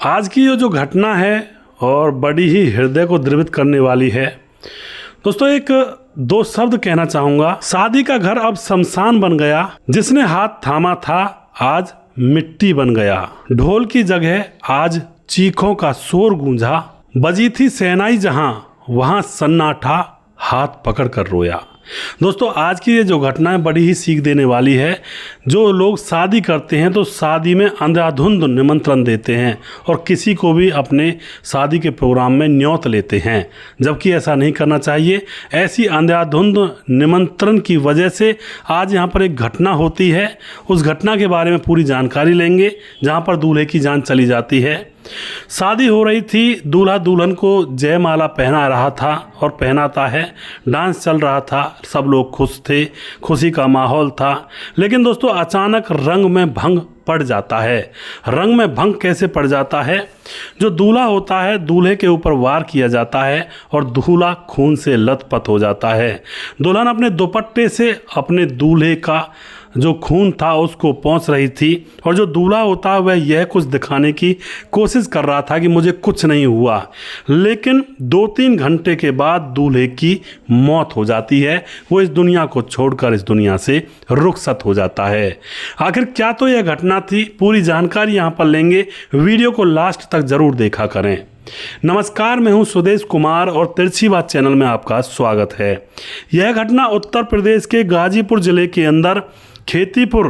आज की ये जो घटना है और बड़ी ही हृदय को द्रवित करने वाली है। दोस्तों एक दो शब्द कहना चाहूँगा। शादी का घर अब शमशान बन गया, जिसने हाथ थामा था आज मिट्टी बन गया। ढोल की जगह आज चीखों का शोर गूंजा, बजी थी शहनाई जहां वहां सन्नाटा हाथ पकड़ कर रोया। दोस्तों आज की ये जो घटना है बड़ी ही सीख देने वाली है। जो लोग शादी करते हैं तो शादी में अंधाधुंध निमंत्रण देते हैं और किसी को भी अपने शादी के प्रोग्राम में न्योत लेते हैं, जबकि ऐसा नहीं करना चाहिए। ऐसी अंधाधुंध निमंत्रण की वजह से आज यहाँ पर एक घटना होती है। उस घटना के बारे में पूरी जानकारी लेंगे, जहाँ पर दूल्हे की जान चली जाती है। शादी हो रही थी, दूल्हा दुल्हन को जयमाला पहना रहा था और पहनाता है, डांस चल रहा था, सब लोग खुश थे, खुशी का माहौल था। लेकिन दोस्तों अचानक रंग में भंग पड़ जाता है। रंग में भंग कैसे पड़ जाता है? जो दूल्हा होता है दूल्हे के ऊपर वार किया जाता है और दूल्हा खून से लथपथ हो जाता है। दुल्हन अपने दुपट्टे से अपने दूल्हे का जो खून था उसको पोंछ रही थी और जो दूल्हा होता है वह यह कुछ दिखाने की कोशिश कर रहा था कि मुझे कुछ नहीं हुआ। लेकिन 2-3 घंटे के बाद दूल्हे की मौत हो जाती है। वो इस दुनिया को छोड़कर इस दुनिया से रुखसत हो जाता है। आखिर क्या तो यह घटना थी, पूरी जानकारी यहाँ पर लेंगे। वीडियो को लास्ट तक जरूर देखा करें। नमस्कार, मैं हूं सुदेश कुमार और तिरछी बात चैनल में आपका स्वागत है। यह घटना उत्तर प्रदेश के गाजीपुर जिले के अंदर खेतीपुर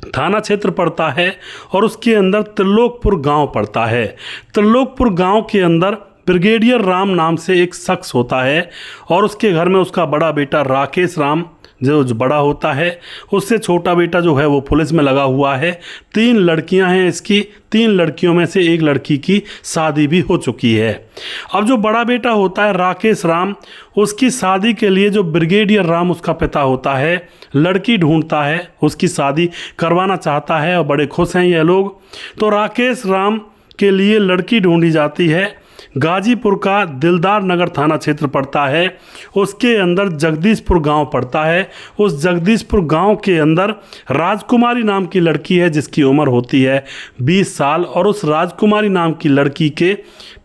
थाना क्षेत्र पड़ता है और उसके अंदर त्रिलोकपुर गांव पड़ता है। त्रिलोकपुर गांव के अंदर ब्रिगेडियर राम नाम से एक शख्स होता है और उसके घर में उसका बड़ा बेटा राकेश राम जो बड़ा होता है, उससे छोटा बेटा जो है वो पुलिस में लगा हुआ है। 3 लड़कियां हैं इसकी। 3 लड़कियों में से एक लड़की की शादी भी हो चुकी है। अब जो बड़ा बेटा होता है राकेश राम, उसकी शादी के लिए जो ब्रिगेडियर राम उसका पिता होता है लड़की ढूंढता है, उसकी शादी करवाना चाहता है और बड़े खुश हैं ये लोग। तो राकेश राम के लिए लड़की ढूंढी जाती है। गाजीपुर का दिलदार नगर थाना क्षेत्र पड़ता है, उसके अंदर जगदीशपुर गांव पड़ता है। उस जगदीशपुर गांव के अंदर राजकुमारी नाम की लड़की है जिसकी उम्र होती है 20 साल और उस राजकुमारी नाम की लड़की के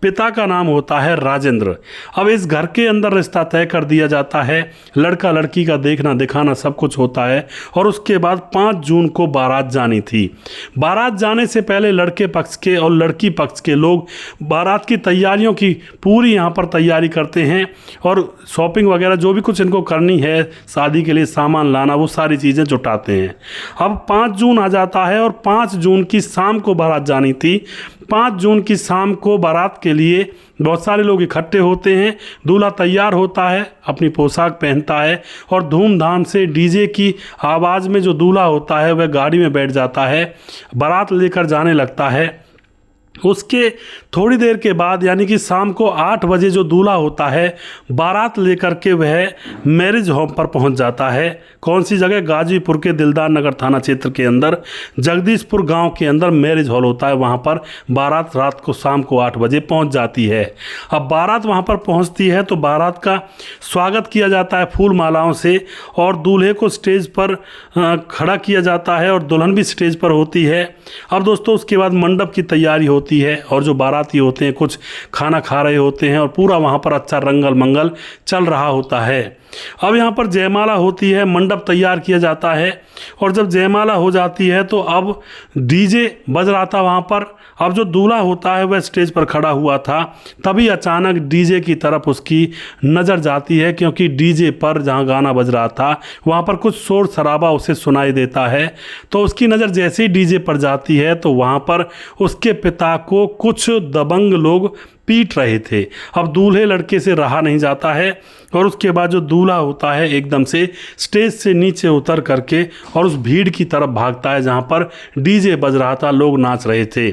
पिता का नाम होता है राजेंद्र। अब इस घर के अंदर रिश्ता तय कर दिया जाता है। लड़का लड़की का देखना दिखाना सब कुछ होता है और उसके बाद 5 जून को बारात जानी थी। बारात जाने से पहले लड़के पक्ष के और लड़की पक्ष के लोग बारात की तैयारियों की पूरी यहाँ पर तैयारी करते हैं और शॉपिंग वगैरह जो भी कुछ इनको करनी है शादी के लिए सामान लाना, वो सारी चीज़ें जुटाते हैं। अब 5 जून आ जाता है और 5 जून की शाम को बारात जानी थी। 5 जून की शाम को बारात के लिए बहुत सारे लोग इकट्ठे होते हैं। दूल्हा तैयार होता है, अपनी पोशाक पहनता है और धूमधाम से डीजे की आवाज़ में जो दूल्हा होता है वह गाड़ी में बैठ जाता है, बारात लेकर जाने लगता है। उसके थोड़ी देर के बाद यानी कि शाम को 8 बजे जो दूल्हा होता है बारात लेकर के वह मैरिज होम पर पहुंच जाता है। कौन सी जगह? गाजीपुर के दिलदार नगर थाना क्षेत्र के अंदर जगदीशपुर गांव के अंदर मैरिज हॉल होता है। वहां पर बारात रात को शाम को 8 बजे पहुंच जाती है। अब बारात वहां पर पहुंचती है तो बारात का स्वागत किया जाता है फूल मालाओं से और दूल्हे को स्टेज पर खड़ा किया जाता है और दुल्हन भी स्टेज पर होती है। अब दोस्तों उसके बाद मंडप की तैयारी होती है और जो बाराती होते हैं कुछ खाना खा रहे होते हैं और पूरा वहाँ पर अच्छा रंगल मंगल चल रहा होता है। अब यहाँ पर जयमाला होती है, मंडप तैयार किया जाता है और जब जयमाला हो जाती है तो अब डीजे बज रहा था वहाँ पर। अब जो दूल्हा होता है वह स्टेज पर खड़ा हुआ था, तभी अचानक डीजे की तरफ उसकी नज़र जाती है क्योंकि डीजे पर जहाँ गाना बज रहा था वहाँ पर कुछ शोर शराबा उसे सुनाई देता है। तो उसकी नज़र जैसे ही डीजे पर जाती है तो वहाँ पर उसके पिता को कुछ दबंग लोग पीट रहे थे। अब दूल्हे लड़के से रहा नहीं जाता है और उसके बाद जो दूल्हा होता है एकदम से स्टेज से नीचे उतर करके और उस भीड़ की तरफ भागता है जहाँ पर डीजे बज रहा था, लोग नाच रहे थे।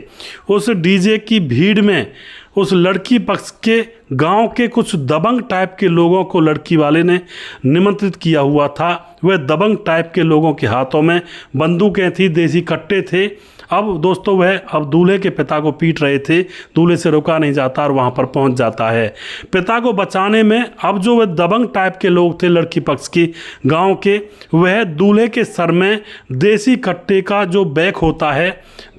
उस डीजे की भीड़ में उस लड़की पक्ष के गांव के कुछ दबंग टाइप के लोगों को लड़की वाले ने निमंत्रित किया हुआ था। वह दबंग टाइप के लोगों के हाथों में बंदूकें थी, देसी कट्टे थे। अब दोस्तों वह अब दूल्हे के पिता को पीट रहे थे, दूल्हे से रोका नहीं जाता और वहाँ पर पहुँच जाता है। पिता को बचाने में अब जो वह दबंग टाइप के लोग थे लड़की पक्ष की गांव के, वह दूल्हे के सर में देसी कट्टे का जो बैक होता है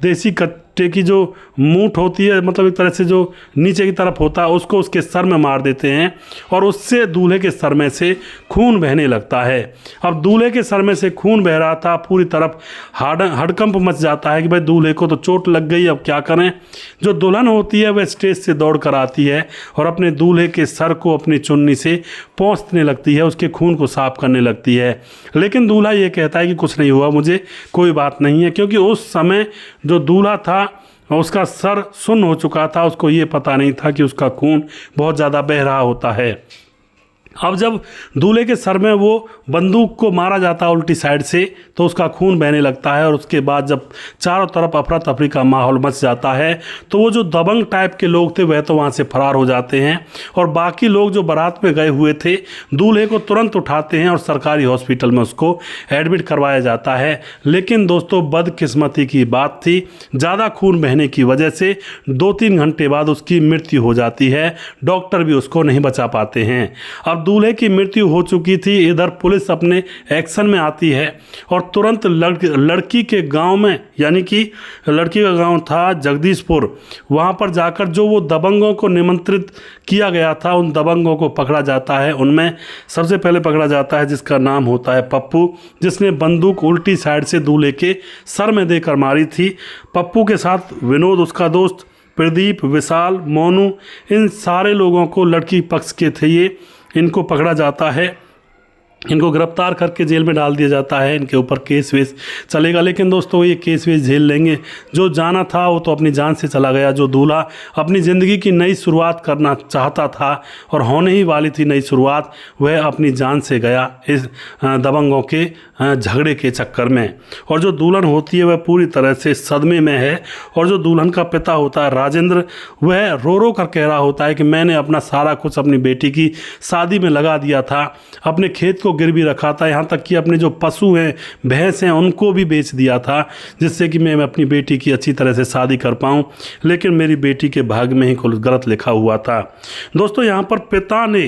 देसी कट्टे की जो मूठ होती है, मतलब एक तरह से जो नीचे की तरफ होता है, उसको उसके सर में मार देते हैं और उससे दूल्हे के सर में से खून बहने लगता है। अब दूल्हे के सर में से खून बह रहा था, पूरी तरफ हड़कंप मच जाता है कि भाई दूल्हे को तो चोट लग गई, अब क्या करें। जो दुल्हन होती है वह स्टेज से दौड़ कर आती है और अपने दूल्हे के सर को अपनी चुन्नी से पोंछने लगती है, उसके खून को साफ करने लगती है। लेकिन दूल्हा ये कहता है कि कुछ नहीं हुआ मुझे, कोई बात नहीं है, क्योंकि उस समय जो दूल्हा था उसका सर सुन्न हो चुका था, उसको ये पता नहीं था कि उसका खून बहुत ज़्यादा बह रहा होता है। अब जब दूल्हे के सर में वो बंदूक को मारा जाता है उल्टी साइड से, तो उसका खून बहने लगता है और उसके बाद जब चारों तरफ अफरा तफरी का माहौल मच जाता है, तो वो जो दबंग टाइप के लोग थे वह तो वहाँ से फरार हो जाते हैं और बाकी लोग जो बारात में गए हुए थे दूल्हे को तुरंत उठाते हैं और सरकारी हॉस्पिटल में उसको एडमिट करवाया जाता है। लेकिन दोस्तों बदकिस्मती की बात थी, ज़्यादा खून बहने की वजह से 2-3 घंटे बाद उसकी मृत्यु हो जाती है, डॉक्टर भी उसको नहीं बचा पाते हैं। अब दूल्हे की मृत्यु हो चुकी थी, इधर पुलिस अपने एक्शन में आती है और तुरंत लड़की के गांव में, यानी कि लड़की का गांव था जगदीशपुर, वहां पर जाकर जो वो दबंगों को निमंत्रित किया गया था उन दबंगों को पकड़ा जाता है। उनमें सबसे पहले पकड़ा जाता है जिसका नाम होता है पप्पू, जिसने बंदूक उल्टी साइड से दूल्हे के सर में देकर मारी थी। पप्पू के साथ विनोद उसका दोस्त, प्रदीप, विशाल, मोनू, इन सारे लोगों को, लड़की पक्ष के थे ये, इनको पकड़ा जाता है, इनको गिरफ्तार करके जेल में डाल दिया जाता है। इनके ऊपर केस वेस चलेगा, लेकिन दोस्तों ये केस वेस झेल लेंगे। जो जाना था वो तो अपनी जान से चला गया। जो दूल्हा अपनी ज़िंदगी की नई शुरुआत करना चाहता था और होने ही वाली थी नई शुरुआत, वह अपनी जान से गया इस दबंगों के झगड़े के चक्कर में। और जो दुल्हन होती है वह पूरी तरह से सदमे में है और जो दुल्हन का पिता होता है राजेंद्र, वह रो रो कर कह रहा होता है कि मैंने अपना सारा कुछ अपनी बेटी की शादी में लगा दिया था, अपने खेत को गिरवी रखा था, यहाँ तक कि अपने जो पशु हैं, भैंस हैं, उनको भी बेच दिया था जिससे कि मैं अपनी बेटी की अच्छी तरह से शादी कर पाऊँ, लेकिन मेरी बेटी के भाग्य में ही कुछ गलत लिखा हुआ था। दोस्तों यहाँ पर पिता ने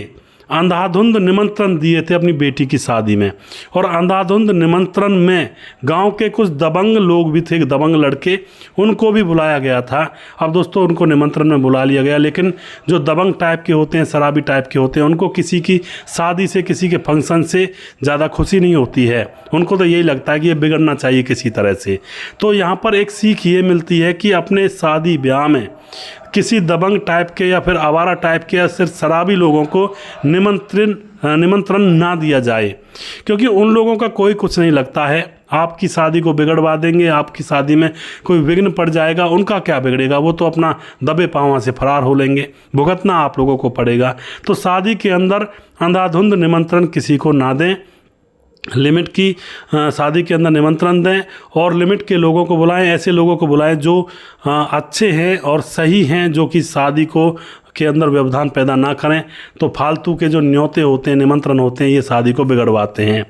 अंधाधुंध निमंत्रण दिए थे अपनी बेटी की शादी में और अंधाधुंध निमंत्रण में गांव के कुछ दबंग लोग भी थे, दबंग लड़के, उनको भी बुलाया गया था। अब दोस्तों उनको निमंत्रण में बुला लिया गया, लेकिन जो दबंग टाइप के होते हैं, शराबी टाइप के होते हैं, उनको किसी की शादी से, किसी के फंक्शन से ज़्यादा खुशी नहीं होती है। उनको तो यही लगता है कि ये बिगड़ना चाहिए किसी तरह से। तो यहाँ पर एक सीख ये मिलती है कि अपने शादी ब्याह में किसी दबंग टाइप के या फिर आवारा टाइप के या सिर्फ शराबी लोगों को निमंत्रण ना दिया जाए, क्योंकि उन लोगों का कोई कुछ नहीं लगता है। आपकी शादी को बिगड़वा देंगे, आपकी शादी में कोई विघ्न पड़ जाएगा, उनका क्या बिगड़ेगा, वो तो अपना दबे पाँव से फरार हो लेंगे, भुगतना आप लोगों को पड़ेगा। तो शादी के अंदर अंधाधुंध निमंत्रण किसी को ना दें, लिमिट की शादी के अंदर निमंत्रण दें और लिमिट के लोगों को बुलाएं, ऐसे लोगों को बुलाएं जो अच्छे हैं और सही हैं, जो कि शादी को के अंदर व्यवधान पैदा ना करें। तो फालतू के जो न्योते होते हैं, निमंत्रण होते हैं, ये शादी को बिगड़वाते हैं।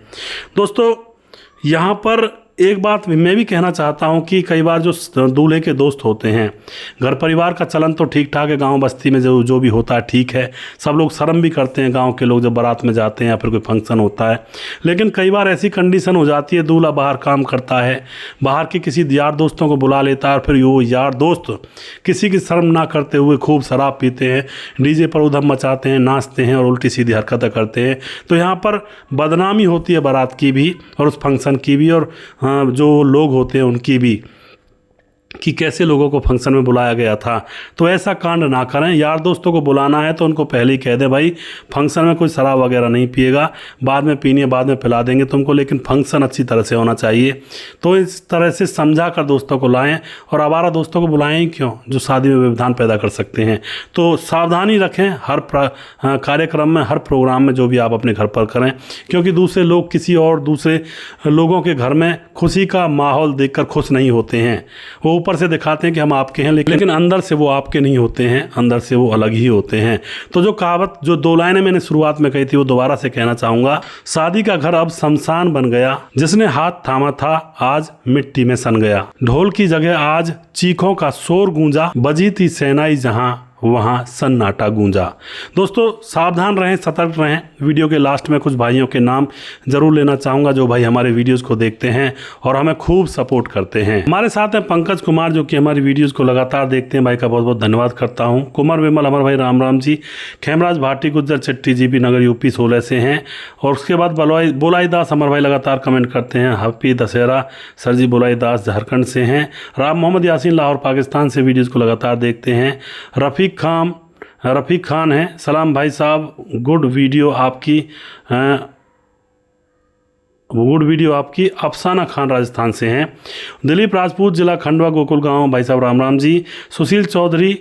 दोस्तों यहाँ पर एक बात मैं भी कहना चाहता हूँ कि कई बार जो दूल्हे के दोस्त होते हैं, घर परिवार का चलन तो ठीक ठाक है, गांव बस्ती में जो भी होता है ठीक है, सब लोग शर्म भी करते हैं गांव के लोग जब बारात में जाते हैं या फिर कोई फंक्शन होता है। लेकिन कई बार ऐसी कंडीशन हो जाती है, दूल्हा बाहर काम करता है, बाहर के किसी यार दोस्तों को बुला लेता है और फिर वो यार दोस्त किसी की शर्म ना करते हुए खूब शराब पीते हैं, डीजे पर उधम मचाते हैं, नाचते हैं और उल्टी सीधी हरकतें करते हैं। तो यहाँ पर बदनामी होती है बारात की भी और उस फंक्शन की भी और जो लोग होते हैं उनकी भी, कि कैसे लोगों को फंक्शन में बुलाया गया था। तो ऐसा कांड ना करें। यार दोस्तों को बुलाना है तो उनको पहले ही कह दें भाई फंक्शन में कोई शराब वगैरह नहीं पिएगा, बाद में पीनी है, बाद में पिला देंगे तुमको, लेकिन फंक्शन अच्छी तरह से होना चाहिए। तो इस तरह से समझा कर दोस्तों को लाएं और आवारा दोस्तों को बुलाएं क्यों, जो शादी में व्यवधान पैदा कर सकते हैं। तो सावधानी रखें हर कार्यक्रम में, हर प्रोग्राम में, जो भी आप अपने घर पर करें, क्योंकि दूसरे लोग किसी और दूसरे लोगों के घर में खुशी का माहौल देखकर खुश नहीं होते हैं। वो ऊपर से दिखाते हैं कि हम आपके हैं, लेकिन अंदर से वो आपके नहीं होते हैं, अंदर से वो अलग ही होते हैं। तो जो कहावत, जो 2 लाइनें मैंने शुरुआत में कही थी, वो दोबारा से कहना चाहूँगा। शादी का घर अब शमशान बन गया, जिसने हाथ थामा था आज मिट्टी में सन गया। ढोल की जगह आज चीखों का शोर गूंजा, बजी थी शहनाई जहां वहाँ सन्नाटा गूंजा। दोस्तों सावधान रहें, सतर्क रहें। वीडियो के लास्ट में कुछ भाइयों के नाम जरूर लेना चाहूँगा जो भाई हमारे वीडियोज़ को देखते हैं और हमें खूब सपोर्ट करते हैं। हमारे साथ हैं पंकज कुमार जो कि हमारी वीडियोज़ को लगातार देखते हैं, भाई का बहुत बहुत धन्यवाद करता हूँ। कुमार विमल हमारे भाई राम जी, खेमराज भाटी गुज्जर चिट्टी जीबी नगर यूपी 16 से हैं। और उसके बाद बोलाई दास हमारे भाई लगातार कमेंट करते हैं। हैप्पी दशहरा सर जी, बोलाई दास झारखंड से हैं। राम मोहम्मद यासीन लाहौर पाकिस्तान से वीडियोज़ को लगातार देखते हैं। रफ़ीक खान हैं, सलाम भाई साहब, गुड वीडियो आपकी। अफसाना खान राजस्थान से हैं। दिलीप राजपूत जिला खंडवा गोकुल गांव, भाई साहब राम जी। सुशील चौधरी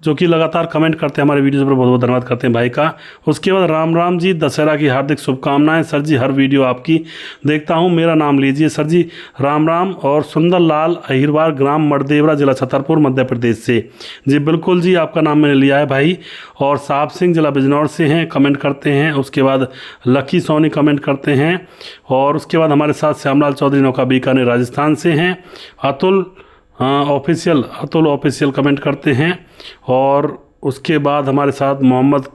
जो कि लगातार कमेंट करते हैं हमारे वीडियोज़ पर, बहुत बहुत धन्यवाद करते हैं भाई का। उसके बाद राम जी, दशहरा की हार्दिक शुभकामनाएं सर जी, हर वीडियो आपकी देखता हूं, मेरा नाम लीजिए सर जी। राम। और सुंदर लाल अहिरवार, ग्राम मड़देवरा, जिला छतरपुर, मध्य प्रदेश से। जी बिल्कुल जी, आपका नाम मैंने लिया है भाई। और साहब सिंह जिला बिजनौर से हैं, कमेंट करते हैं। उसके बाद लकी सोनी कमेंट करते हैं। और उसके बाद हमारे साथ श्यामलाल चौधरी नौका बीकानेर राजस्थान से हैं। अतुल ऑफिशियल कमेंट करते हैं। और उसके बाद हमारे साथ मोहम्मद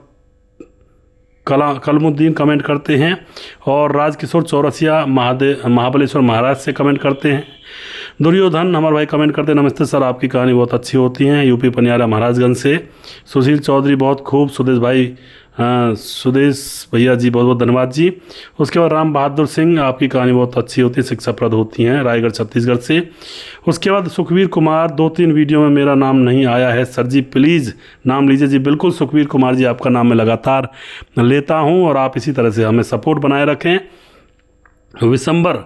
कलमुद्दीन कमेंट करते हैं। और राजकिशोर चौरसिया महाबलेश्वर महाराष्ट्र से कमेंट करते हैं। दुर्योधन हमारे भाई कमेंट करते हैं, नमस्ते सर, आपकी कहानी बहुत अच्छी होती है, यूपी पनियारा महाराजगंज से। सुशील चौधरी बहुत खूब। सुदेश भैया जी, बहुत बहुत धन्यवाद जी। उसके बाद राम बहादुर सिंह, आपकी कहानी बहुत अच्छी होती है, शिक्षाप्रद होती हैं, रायगढ़ छत्तीसगढ़ से। उसके बाद सुखवीर कुमार, 2-3 वीडियो में मेरा नाम नहीं आया है सर जी, प्लीज़ नाम लीजिए। जी बिल्कुल सुखवीर कुमार जी, आपका नाम मैं लगातार लेता हूं और आप इसी तरह से हमें सपोर्ट बनाए रखें। विशंबर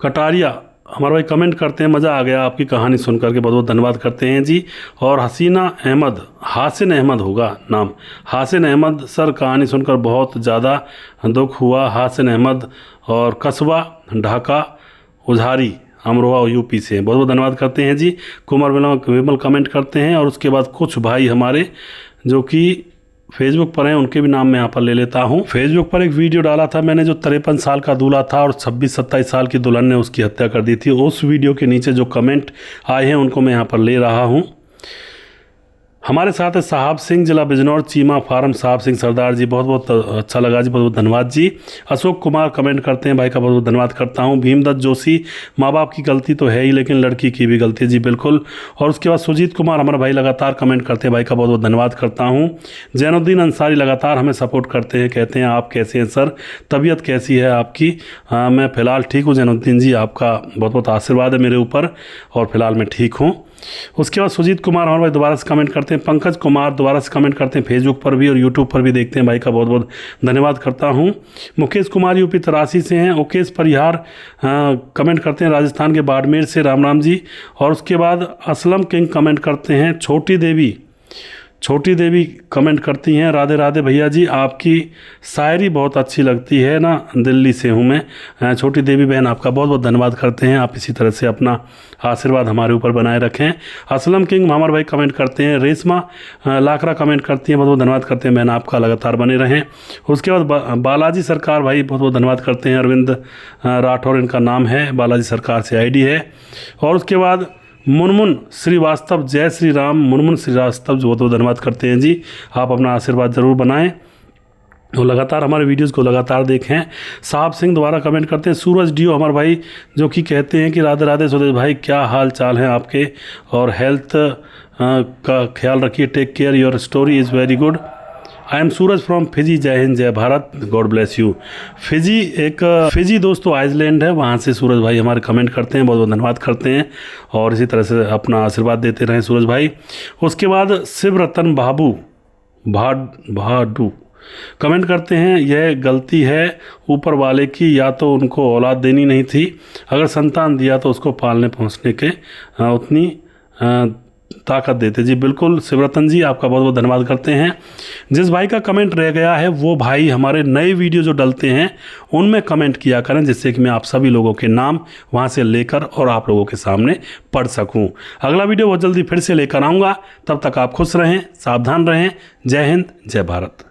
कटारिया हमारा भाई कमेंट करते हैं, मज़ा आ गया आपकी कहानी सुन करके, बहुत बहुत धन्यवाद करते हैं जी। और हासिन अहमद होगा नाम, हासिन अहमद सर, कहानी सुनकर बहुत ज़्यादा दुख हुआ। हासिन अहमद और कस्बा ढाका उधारी अमरोहा यूपी से, बहुत बहुत धन्यवाद करते हैं जी। कुमार विमल कमेंट करते हैं। और उसके बाद कुछ भाई हमारे जो कि फेसबुक पर हैं, उनके भी नाम मैं यहाँ पर ले लेता हूँ। फेसबुक पर एक वीडियो डाला था मैंने जो 53 साल का दूल्हा था और 26-27 साल की दुल्हन ने उसकी हत्या कर दी थी। उस वीडियो के नीचे जो कमेंट आए हैं उनको मैं यहाँ पर ले रहा हूँ। हमारे साथ है साहब सिंह, जिला बिजनौर, चीमा फार्म, साहब सिंह सरदार जी, बहुत बहुत अच्छा लगा जी, बहुत बहुत धन्यवाद जी। अशोक कुमार कमेंट करते हैं, भाई का बहुत बहुत धन्यवाद करता हूं। भीमदत्त जोशी, माँ बाप की गलती तो है ही लेकिन लड़की की भी गलती है, जी बिल्कुल। और उसके बाद सुजीत कुमार हमारे भाई लगातार कमेंट करते हैं, भाई का बहुत बहुत धन्यवाद करता हूँ। जैनुद्दीन अंसारी लगातार हमें सपोर्ट करते हैं, कहते हैं आप कैसे हैं सर, तबीयत कैसी है आपकी। मैं फ़िलहाल ठीक हूँ जैनुद्दीन जी, आपका बहुत बहुत आशीर्वाद है मेरे ऊपर और फिलहाल मैं ठीक हूँ। उसके बाद सुजीत कुमार हमारे भाई दोबारा से कमेंट करते हैं। पंकज कुमार दोबारा से कमेंट करते हैं, फेसबुक पर भी और यूट्यूब पर भी देखते हैं, भाई का बहुत बहुत धन्यवाद करता हूं। मुकेश कुमार यूपी 83 से हैं। ओकेश परिहार कमेंट करते हैं, राजस्थान के बाड़मेर से, राम जी। और उसके बाद असलम किंग कमेंट करते हैं। छोटी देवी कमेंट करती हैं, राधे राधे भैया जी, आपकी शायरी बहुत अच्छी लगती है ना, दिल्ली से हूँ मैं। छोटी देवी बहन आपका बहुत बहुत धन्यवाद करते हैं, आप इसी तरह से अपना आशीर्वाद हमारे ऊपर बनाए रखें। असलम किंग हमारे भाई कमेंट करते हैं। रेशमा लाकरा कमेंट करती हैं, बहुत बहुत धन्यवाद करते हैं बहन, आपका लगातार बने रहें। उसके बाद बालाजी सरकार भाई बहुत बहुत धन्यवाद करते हैं। अरविंद राठौर इनका नाम है, बालाजी सरकार से आईडी है। और उसके बाद मुनमुन श्रीवास्तव, जय श्री राम, मुनमुन श्रीवास्तव जो बहुत धन्यवाद करते हैं जी, आप अपना आशीर्वाद ज़रूर बनाएं और लगातार हमारे वीडियोस को लगातार देखें। साहब सिंह दोबारा कमेंट करते हैं। सूरज डीओ हमारे भाई जो कि कहते हैं कि राधे राधे सुदेश भाई, क्या हाल चाल हैं आपके और हेल्थ का ख्याल रखिए, take care, your story is very good. I am Suraj from Fiji, जय हिंद जय Bharat, God bless you. Fiji दोस्तों आइसलैंड है, वहाँ से सूरज भाई हमारे कमेंट करते हैं, बहुत बहुत धन्यवाद करते हैं और इसी तरह से अपना आशीर्वाद देते रहें सूरज भाई। उसके बाद शिव रतन भाडू कमेंट करते हैं, यह गलती है ऊपर वाले की, या तो उनको औलाद देनी नहीं थी, अगर संतान दिया तो उसको पालने पहुँचने के उतनी ताकत देते। जी बिल्कुल शिवरतन जी, आपका बहुत बहुत धन्यवाद करते हैं। जिस भाई का कमेंट रह गया है वो भाई हमारे नए वीडियो जो डलते हैं उनमें कमेंट किया करें, जिससे कि मैं आप सभी लोगों के नाम वहां से लेकर और आप लोगों के सामने पढ़ सकूं। अगला वीडियो बहुत जल्दी फिर से लेकर आऊँगा, तब तक आप खुश रहें, सावधान रहें। जय हिंद जय भारत।